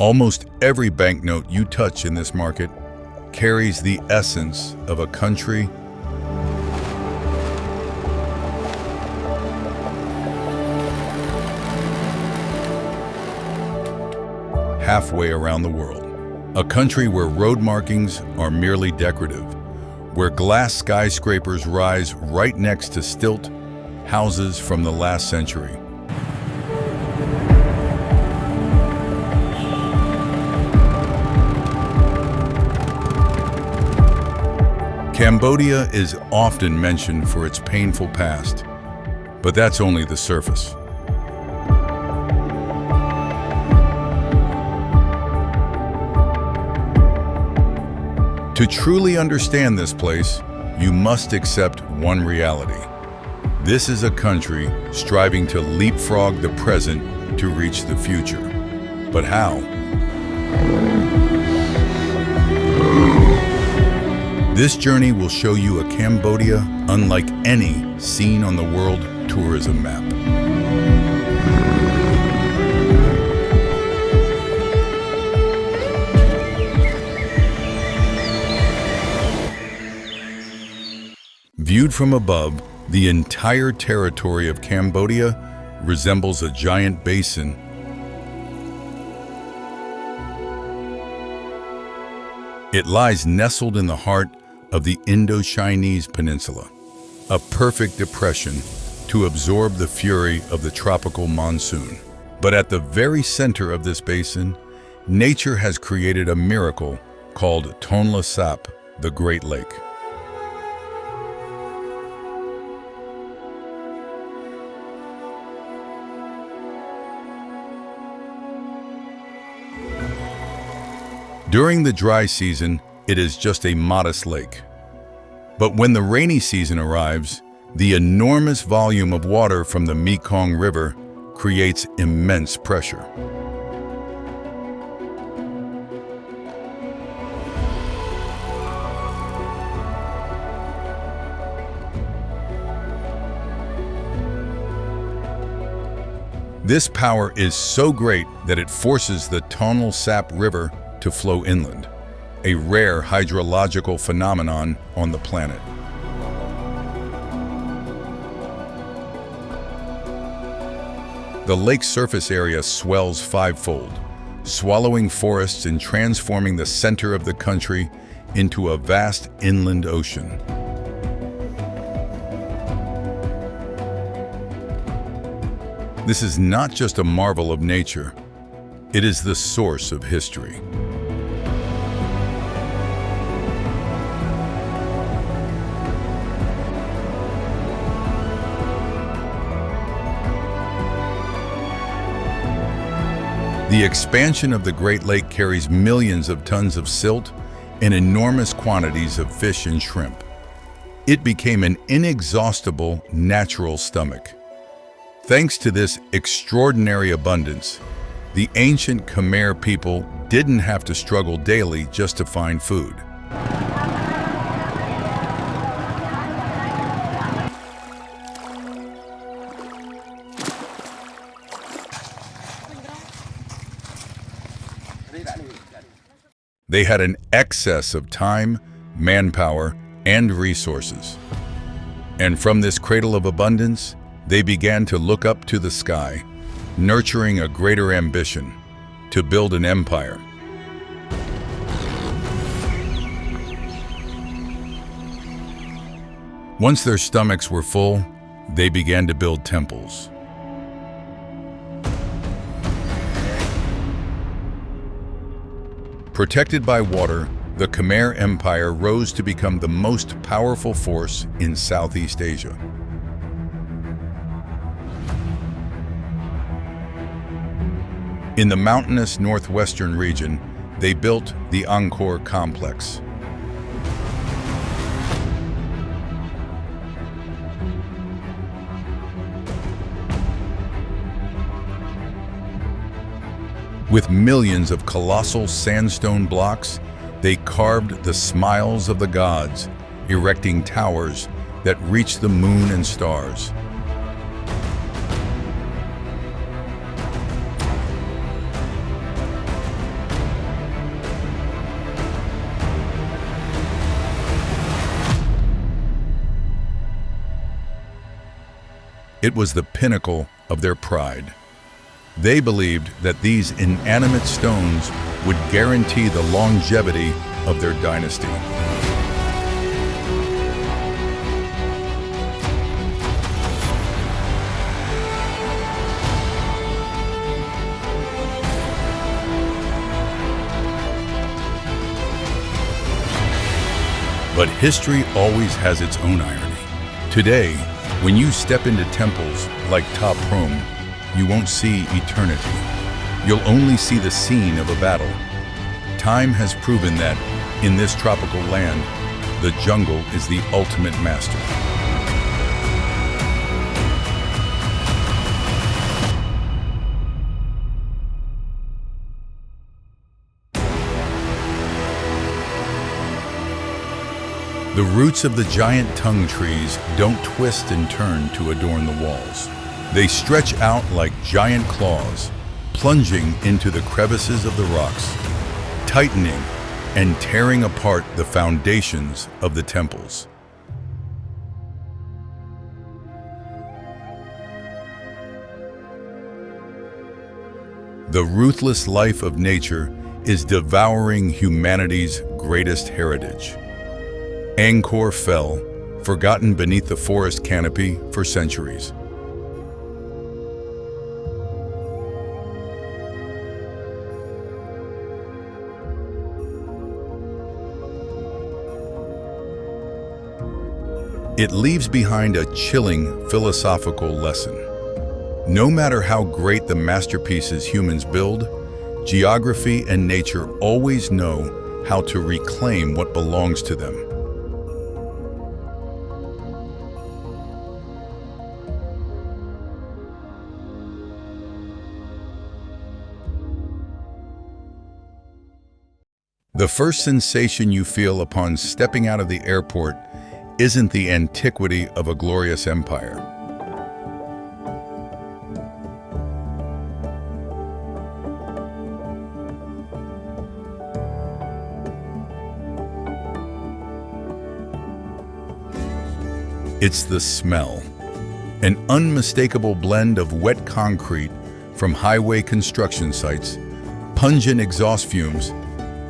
Almost every banknote you touch in this market carries the essence of a country halfway around the world. A country where road markings are merely decorative, where glass skyscrapers rise right next to stilt houses from the last century. Cambodia is often mentioned for its painful past, but that's only the surface. To truly understand this place, you must accept one reality. This is a country striving to leapfrog the present to reach the future. But how? This journey will show you a Cambodia unlike any seen on the world tourism map. Viewed from above, the entire territory of Cambodia resembles a giant basin. It lies nestled in the heart of the Indo-Chinese Peninsula, a perfect depression to absorb the fury of the tropical monsoon. But at the very center of this basin, nature has created a miracle called Tonle Sap, the Great Lake. During the dry season, it is just a modest lake. But when the rainy season arrives, the enormous volume of water from the Mekong River creates immense pressure. This power is so great that it forces the Tonle Sap River to flow inland, a rare hydrological phenomenon on the planet. The lake's surface area swells fivefold, swallowing forests and transforming the center of the country into a vast inland ocean. This is not just a marvel of nature, it is the source of history. The expansion of the Great Lake carries millions of tons of silt and enormous quantities of fish and shrimp. It became an inexhaustible natural stomach. Thanks to this extraordinary abundance, the ancient Khmer people didn't have to struggle daily just to find food. They had an excess of time, manpower, and resources. And from this cradle of abundance, they began to look up to the sky, nurturing a greater ambition to build an empire. Once their stomachs were full, they began to build temples. Protected by water, the Khmer Empire rose to become the most powerful force in Southeast Asia. In the mountainous northwestern region, they built the Angkor complex. With millions of colossal sandstone blocks, they carved the smiles of the gods, erecting towers that reach the moon and stars. It was the pinnacle of their pride. They believed that these inanimate stones would guarantee the longevity of their dynasty. But history always has its own irony. Today, when you step into temples like Ta Prohm, you won't see eternity. You'll only see the scene of a battle. Time has proven that, in this tropical land, the jungle is the ultimate master. The roots of the giant tongue trees don't twist and turn to adorn the walls. They stretch out like giant claws, plunging into the crevices of the rocks, tightening and tearing apart the foundations of the temples. The ruthless life of nature is devouring humanity's greatest heritage. Angkor fell, forgotten beneath the forest canopy for centuries. It leaves behind a chilling philosophical lesson. No matter how great the masterpieces humans build, geography and nature always know how to reclaim what belongs to them. The first sensation you feel upon stepping out of the airport isn't the antiquity of a glorious empire. It's the smell, an unmistakable blend of wet concrete from highway construction sites, pungent exhaust fumes,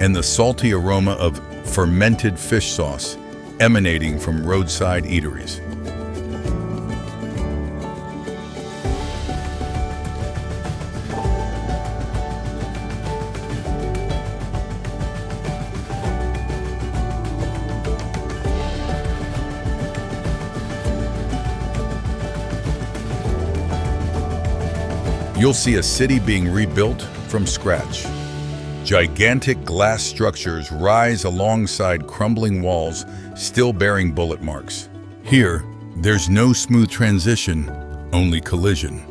and the salty aroma of fermented fish sauce emanating from roadside eateries. You'll see a city being rebuilt from scratch. Gigantic glass structures rise alongside crumbling walls, still bearing bullet marks. Here, there's no smooth transition, only collision.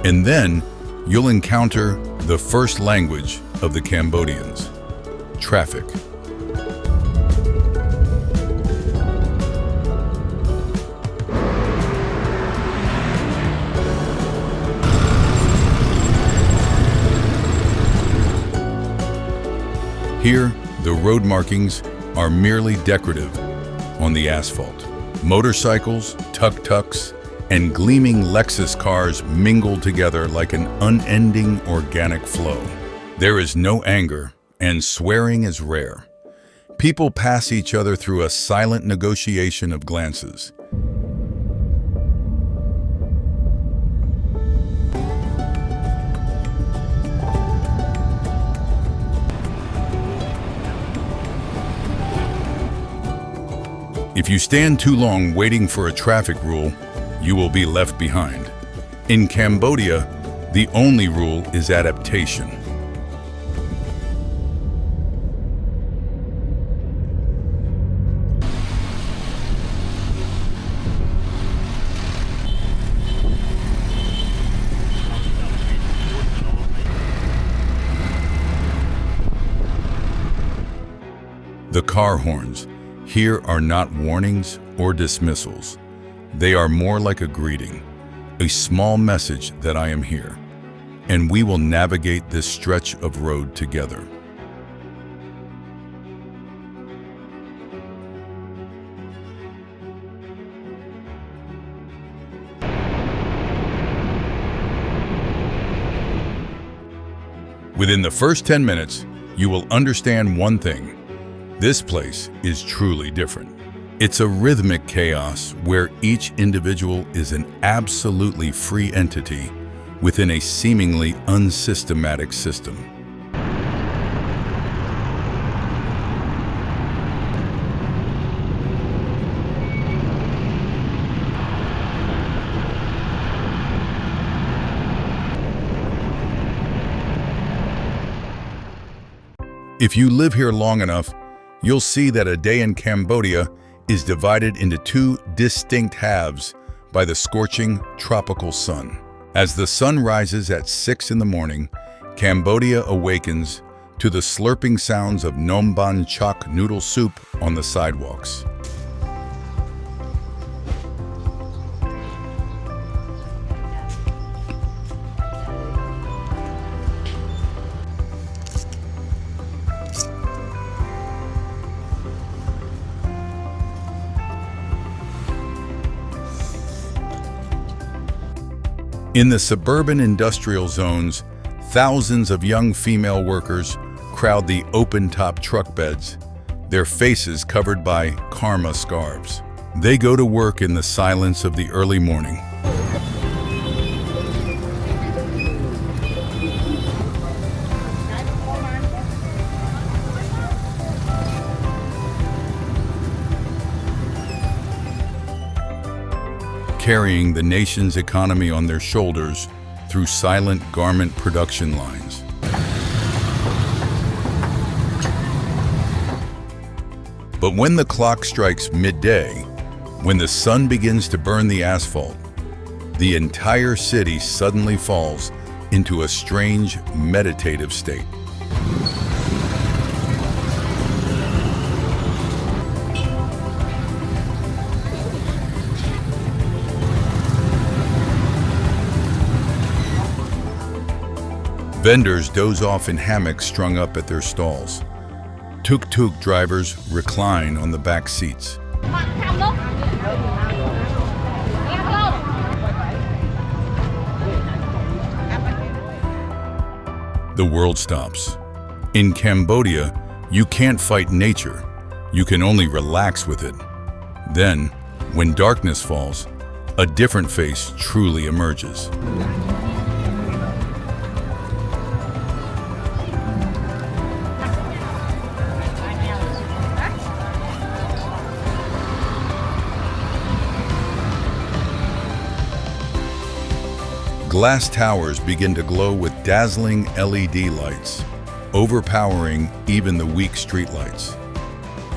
And then, you'll encounter the first language of the Cambodians: traffic. Here, the road markings are merely decorative on the asphalt. Motorcycles, tuk-tuks, and gleaming Lexus cars mingle together like an unending organic flow. There is no anger, and swearing is rare. People pass each other through a silent negotiation of glances. If you stand too long waiting for a traffic rule, you will be left behind. In Cambodia, the only rule is adaptation. The car horns here are not warnings or dismissals. They are more like a a small message that I am here, and we will navigate this stretch of road together. Within the first 10 minutes, you will understand one thing. This place is truly different. It's a rhythmic chaos where each individual is an absolutely free entity within a seemingly unsystematic system. If you live here long enough, you'll see that a day in Cambodia is divided into two distinct halves by the scorching tropical sun. As the sun rises at 6 in the morning, Cambodia awakens to the slurping sounds of nom ban chak noodle soup on the sidewalks. In the suburban industrial zones, thousands of young female workers crowd the open-top truck beds, their faces covered by karma scarves. They go to work in the silence of the early morning. Carrying the nation's economy on their shoulders through silent garment production lines. But when the clock strikes midday, when the sun begins to burn the asphalt, the entire city suddenly falls into a strange meditative state. Vendors doze off in hammocks strung up at their stalls. Tuk-tuk drivers recline on the back seats. The world stops. In Cambodia, you can't fight nature. You can only relax with it. Then, when darkness falls, a different face truly emerges. Glass towers begin to glow with dazzling LED lights, overpowering even the weak streetlights.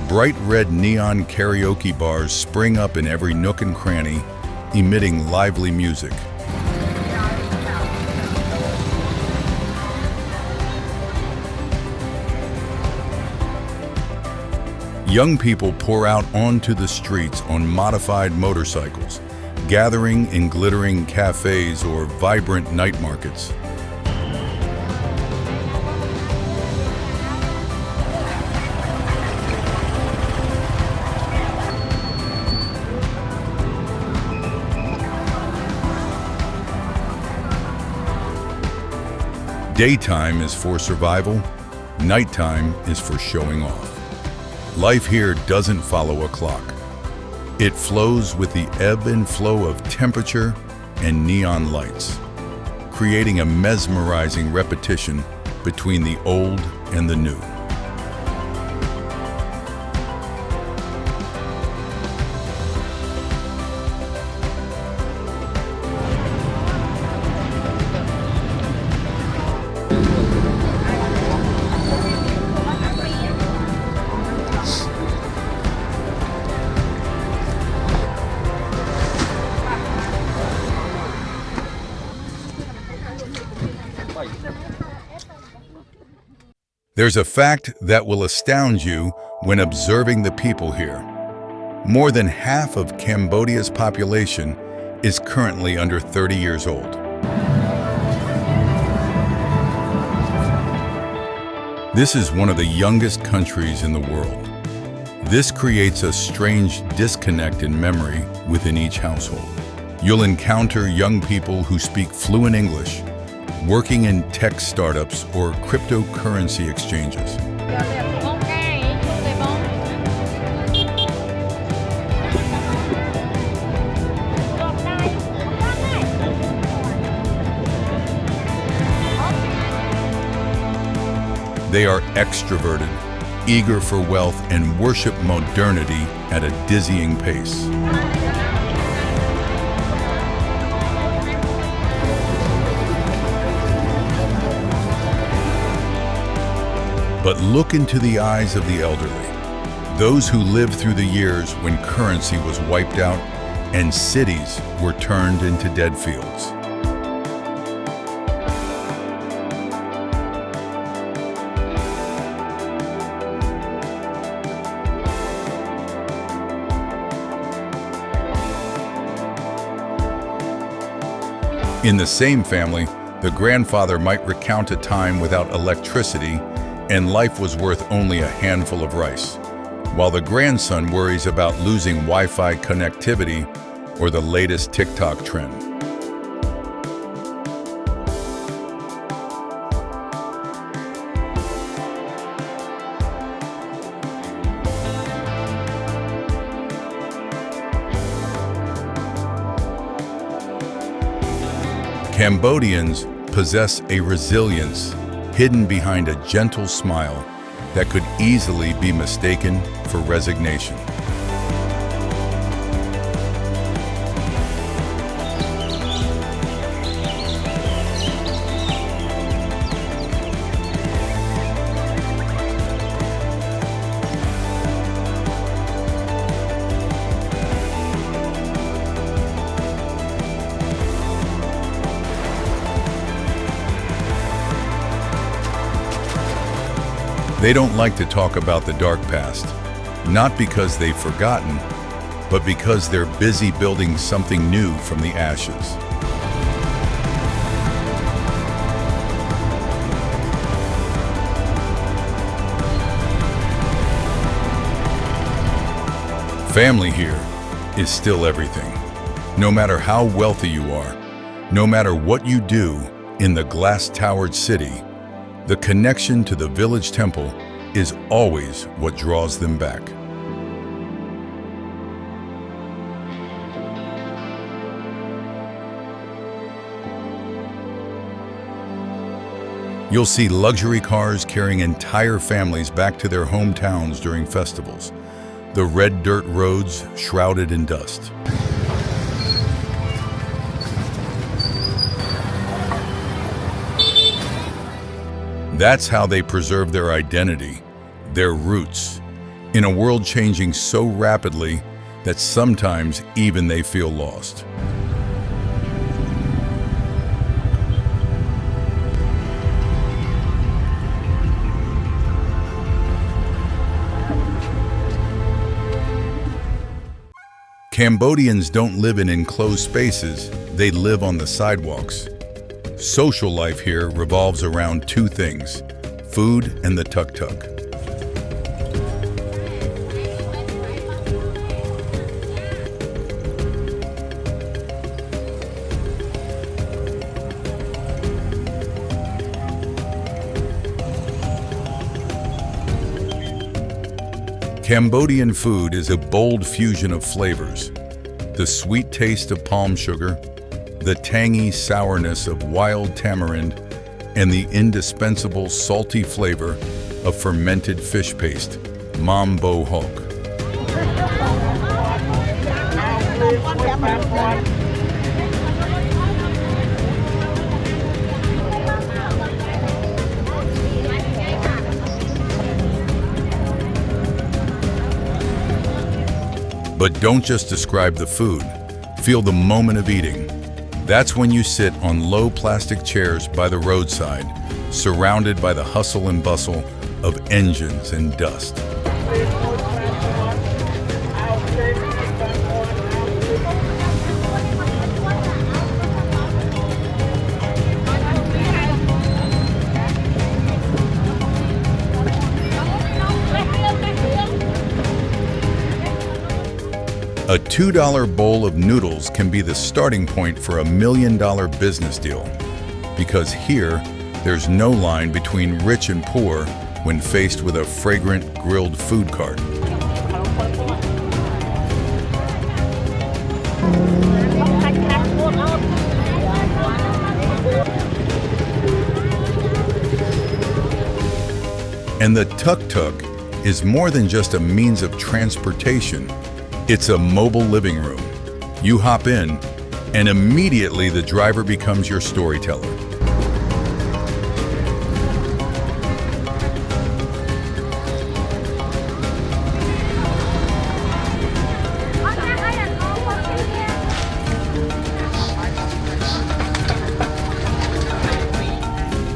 Bright red neon karaoke bars spring up in every nook and cranny, emitting lively music. Young people pour out onto the streets on modified motorcycles, gathering in glittering cafes or vibrant night markets. Daytime is for survival, nighttime is for showing off. Life here doesn't follow a clock. It flows with the ebb and flow of temperature and neon lights, creating a mesmerizing repetition between the old and the new. There's a fact that will astound you when observing the people here. More than half of Cambodia's population is currently under 30 years old. This is one of the youngest countries in the world. This creates a strange disconnect in memory within each household. You'll encounter young people who speak fluent English, working in tech startups or cryptocurrency exchanges. They are extroverted, eager for wealth, and worship modernity at a dizzying pace. But look into the eyes of the elderly, those who lived through the years when currency was wiped out and cities were turned into dead fields. In the same family, the grandfather might recount a time without electricity and life was worth only a handful of rice, while the grandson worries about losing Wi-Fi connectivity or the latest TikTok trend. Cambodians possess a resilience hidden behind a gentle smile that could easily be mistaken for resignation. They don't like to talk about the dark past, not because they've forgotten, but because they're busy building something new from the ashes. Family here is still everything. No matter how wealthy you are, no matter what you do in the glass-towered city, the connection to the village temple is always what draws them back. You'll see luxury cars carrying entire families back to their hometowns during festivals, the red dirt roads shrouded in dust. That's how they preserve their identity, their roots, in a world changing so rapidly that sometimes even they feel lost. Cambodians don't live in enclosed spaces, they live on the sidewalks. Social life here revolves around two things: food and the tuk-tuk. Cambodian food is a bold fusion of flavors: the sweet taste of palm sugar, the tangy sourness of wild tamarind, and the indispensable salty flavor of fermented fish paste, mam bo hok. But don't just describe the food, feel the moment of eating. That's when you sit on low plastic chairs by the roadside, surrounded by the hustle and bustle of engines and dust. A $2 bowl of noodles can be the starting point for $1 million business deal, because here, there's no line between rich and poor when faced with a fragrant grilled food cart. And the tuk-tuk is more than just a means of transportation. It's a mobile living room. You hop in, and immediately the driver becomes your storyteller.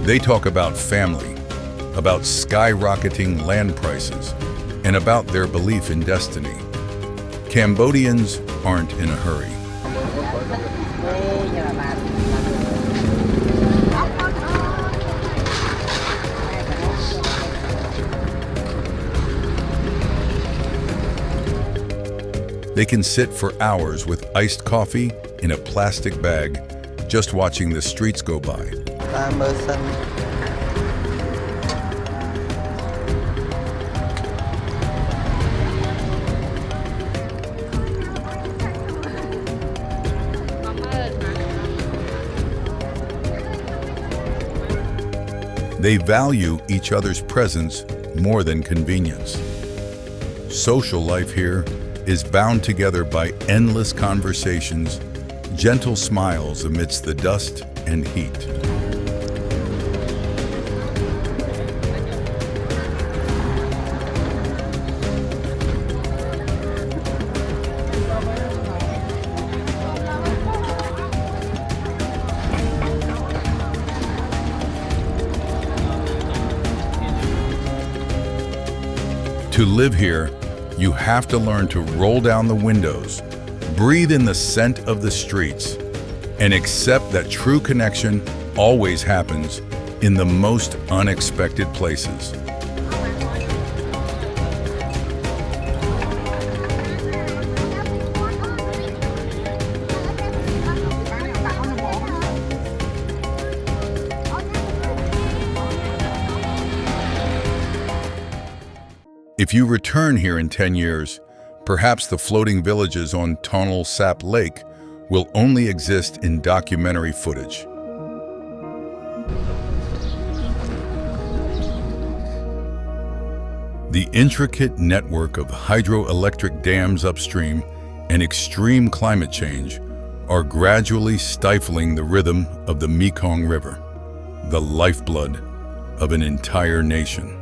They talk about family, about skyrocketing land prices, and about their belief in destiny. Cambodians aren't in a hurry. They can sit for hours with iced coffee in a plastic bag, just watching the streets go by. They value each other's presence more than convenience. Social life here is bound together by endless conversations, gentle smiles amidst the dust and heat. To live here, you have to learn to roll down the windows, breathe in the scent of the streets, and accept that true connection always happens in the most unexpected places. If you return here in 10 years, perhaps the floating villages on Tonle Sap Lake will only exist in documentary footage. The intricate network of hydroelectric dams upstream and extreme climate change are gradually stifling the rhythm of the Mekong River, the lifeblood of an entire nation.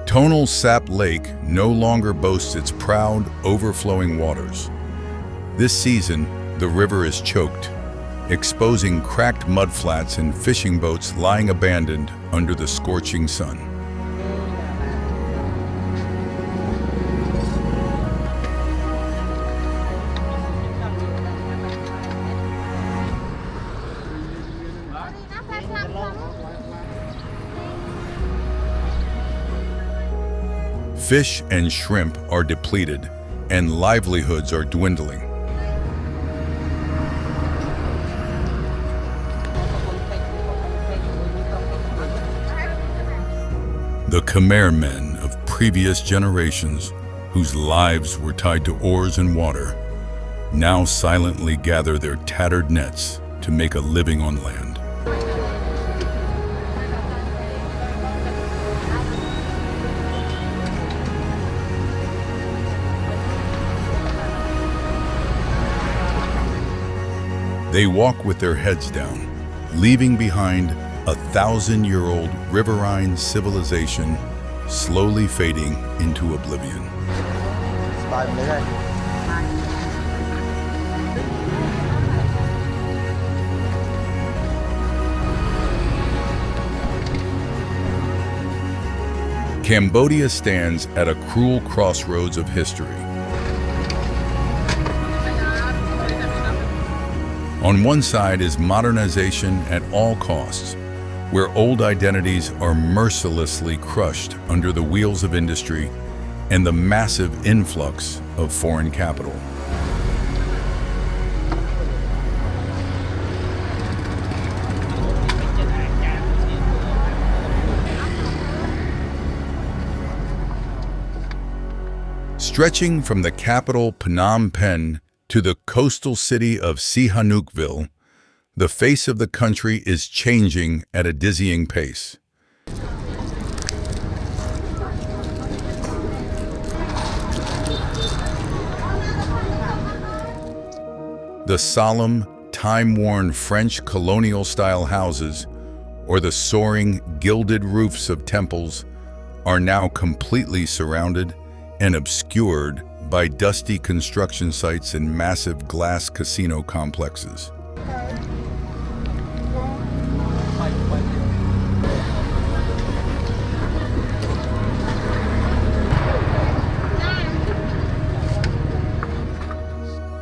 Tonle Sap Lake no longer boasts its proud, overflowing waters. This season, the river is choked, exposing cracked mudflats and fishing boats lying abandoned under the scorching sun. Fish and shrimp are depleted, and livelihoods are dwindling. The Khmer men of previous generations, whose lives were tied to oars and water, now silently gather their tattered nets to make a living on land. They walk with their heads down, leaving behind a 1,000-year-old riverine civilization slowly fading into oblivion. Cambodia stands at a cruel crossroads of history. On one side is modernization at all costs, where old identities are mercilessly crushed under the wheels of industry and the massive influx of foreign capital. Stretching from the capital Phnom Penh to the coastal city of Sihanoukville, the face of the country is changing at a dizzying pace. The solemn, time-worn French colonial-style houses, or the soaring, gilded roofs of temples, are now completely surrounded and obscured by dusty construction sites and massive glass casino complexes.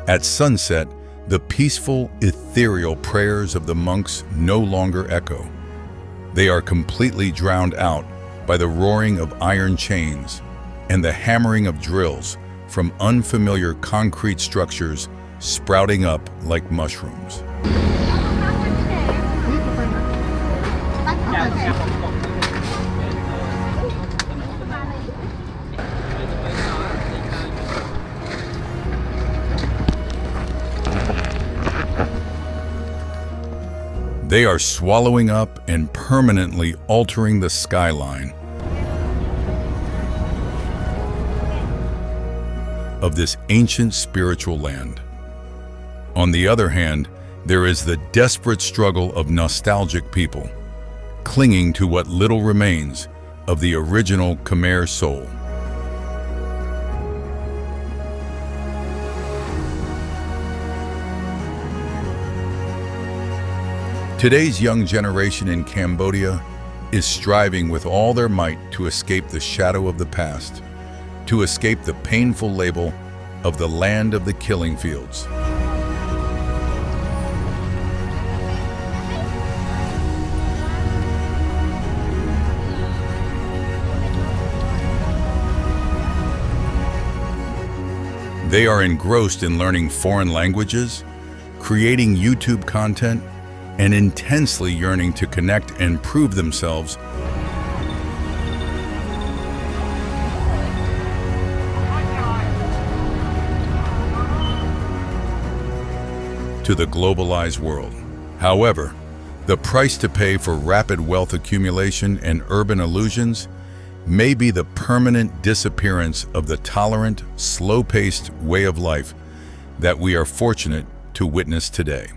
At sunset, the peaceful, ethereal prayers of the monks no longer echo. They are completely drowned out by the roaring of iron chains and the hammering of drills from unfamiliar concrete structures sprouting up like mushrooms. They are swallowing up and permanently altering the skyline of this ancient spiritual land. On the other hand, there is the desperate struggle of nostalgic people, clinging to what little remains of the original Khmer soul. Today's young generation in Cambodia is striving with all their might to escape the shadow of the past, to escape the painful label of the land of the killing fields. They are engrossed in learning foreign languages, creating YouTube content, and intensely yearning to connect and prove themselves to the globalized world. However, the price to pay for rapid wealth accumulation and urban illusions may be the permanent disappearance of the tolerant, slow-paced way of life that we are fortunate to witness today.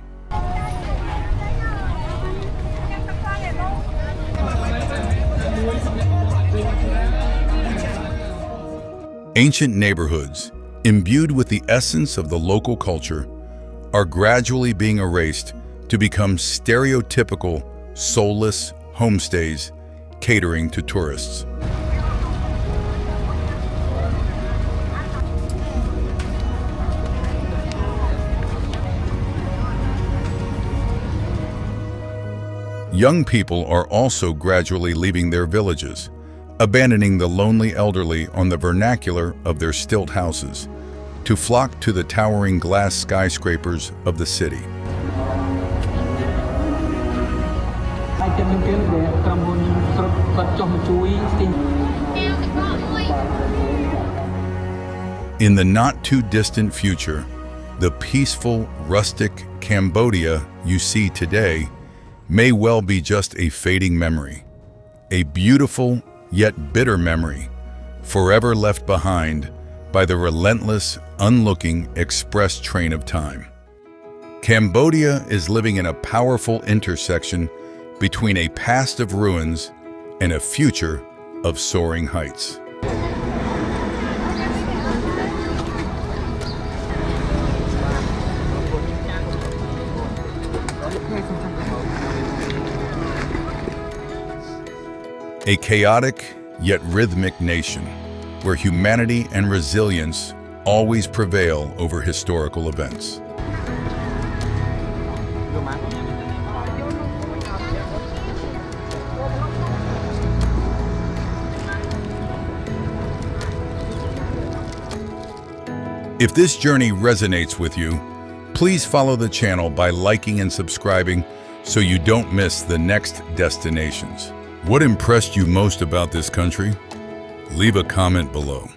Ancient neighborhoods, imbued with the essence of the local culture, are gradually being erased to become stereotypical, soulless homestays catering to tourists. Young people are also gradually leaving their villages, abandoning the lonely elderly on the vernacular of their stilt houses, to flock to the towering glass skyscrapers of the city. In the not-too-distant future, the peaceful, rustic Cambodia you see today may well be just a fading memory, a beautiful yet bitter memory, forever left behind by the relentless, unlooking express train of time. Cambodia is living in a powerful intersection between a past of ruins and a future of soaring heights. A chaotic yet rhythmic nation, where humanity and resilience always prevail over historical events. If this journey resonates with you, please follow the channel by liking and subscribing so you don't miss the next destinations. What impressed you most about this country? Leave a comment below.